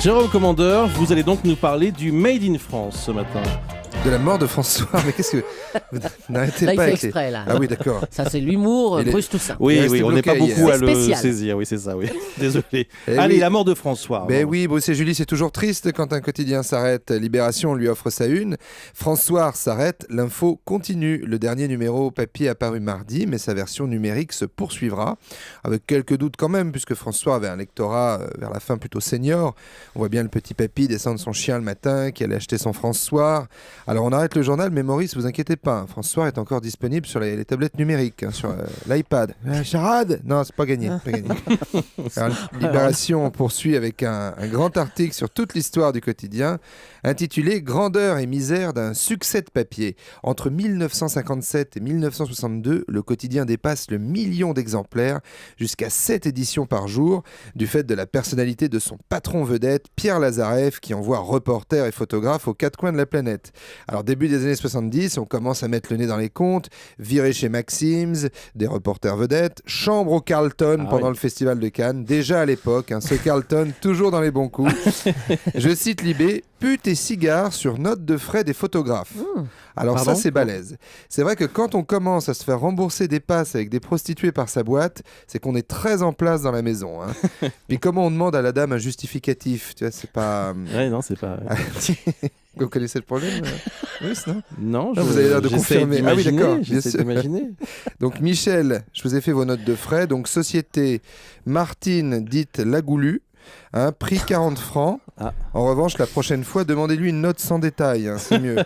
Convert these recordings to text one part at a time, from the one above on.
Jérôme Commandeur, vous allez donc nous parler du Made in France ce matin. De la mort de François, mais qu'est-ce que... Vous n'arrêtez Là, il pas fait avec exprès, là. Ah oui, d'accord. Ça, c'est l'humour, Il est- Bruce Toussaint. Oui, resté on n'est pas bloqué beaucoup hier. à le Spécial. saisir, oui, c'est ça, oui. Désolé. Eh Allez, oui. la mort de François. Ben Bon. oui, Bruce et Julie, c'est toujours triste quand un quotidien s'arrête. Libération lui offre sa une. François s'arrête, l'info continue. Le dernier numéro papier apparu mardi, mais sa version numérique se poursuivra. Avec quelques doutes quand même, puisque François avait un lectorat vers la fin plutôt senior. On voit bien le petit papy descendre son chien le matin, qui allait acheter son François. Alors on arrête le journal, mais Maurice, vous inquiétez pas, hein, François est encore disponible sur les tablettes numériques, hein, sur l'iPad. Charade. Non, c'est pas gagné. Pas gagné. Alors, Libération poursuit avec un grand article sur toute l'histoire du quotidien, intitulé « Grandeur et misère d'un succès de papier ». Entre 1957 et 1962, le quotidien dépasse le million d'exemplaires, jusqu'à 7 éditions par jour, du fait de la personnalité de son patron vedette, Pierre Lazareff, qui envoie reporters et photographes aux quatre coins de la planète. Alors, début des années 70, on commence à mettre le nez dans les comptes, viré chez Maxims, des reporters vedettes, chambre au Carlton pendant le Festival de Cannes. Déjà à l'époque, ce Carlton, toujours dans les bons coups. Je cite Libé, pute et cigares sur note de frais des photographes. Alors Pardon ça, c'est balèze. C'est vrai que quand on commence à se faire rembourser des passes avec des prostituées par sa boîte, c'est qu'on est très en place dans la maison. Puis comment on demande à la dame un justificatif, tu vois, c'est pas... Ouais, non, c'est pas. Vous connaissez le problème Russe, non Non, Ah, vous avez l'air de j'essaie confirmer. Ah oui, d'imaginer, d'accord, bien j'essaie sûr. d'imaginer. Donc Michel, je vous ai fait vos notes de frais. Donc société Martine dite Lagoulu, prix 40 francs. Ah. En revanche, la prochaine fois, demandez-lui une note sans détail, c'est mieux.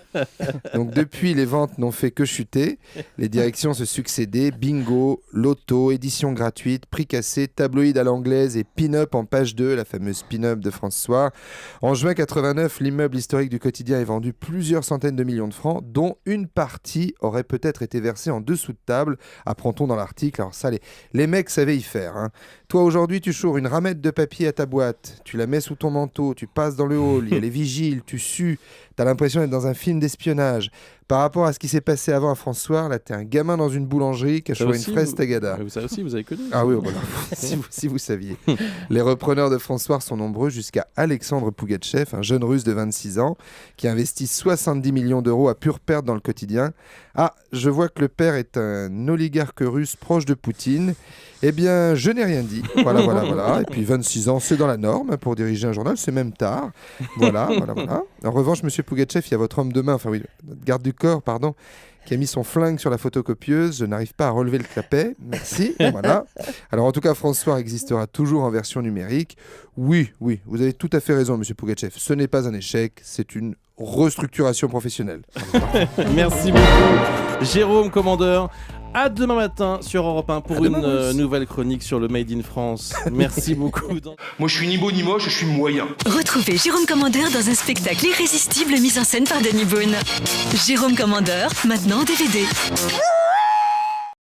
Donc depuis, les ventes n'ont fait que chuter. Les directions se succédaient, bingo, loto, édition gratuite, prix cassé, tabloïd à l'anglaise et pin-up en page 2, la fameuse pin-up de François. En juin 89, l'immeuble historique du quotidien est vendu plusieurs centaines de millions de francs, dont une partie aurait peut-être été versée en dessous de table, apprend-on dans l'article. Alors ça, les mecs savaient y faire. Toi, aujourd'hui, tu choures une ramette de papier à ta boîte, tu la mets sous ton manteau, tu passes dans le hall, il y a les vigiles, tu sues, t'as l'impression d'être dans un film d'espionnage. Par rapport à ce qui s'est passé avant à François, là, t'es un gamin dans une boulangerie qui a chouré une fraise tagada. Ça aussi, vous avez connu. Ah oui, voilà. si vous saviez. Les repreneurs de François sont nombreux, jusqu'à Alexandre Pougatchev, un jeune russe de 26 ans, qui investit 70 millions d'euros à pure perte dans le quotidien. Ah, je vois que le père est un oligarque russe proche de Poutine. Eh bien, je n'ai rien dit. Voilà. Et puis 26 ans, c'est dans la norme pour diriger un journal, c'est même tard. Voilà. En revanche, monsieur Pougatchev, il y a votre homme de main, notre garde du corps, pardon, qui a mis son flingue sur la photocopieuse. Je n'arrive pas à relever le clapet. Merci. Voilà. Alors, en tout cas, François existera toujours en version numérique. Oui, vous avez tout à fait raison, monsieur Pougatchev. Ce n'est pas un échec, c'est une restructuration professionnelle. Merci beaucoup, Jérôme Commandeur. À demain matin sur Europe 1 pour une nouvelle chronique sur le Made in France. Merci beaucoup. Moi, je suis ni beau ni moche, je suis moyen. Retrouvez Jérôme Commandeur dans un spectacle irrésistible mis en scène par Denis Beaune. Jérôme Commandeur, maintenant en DVD.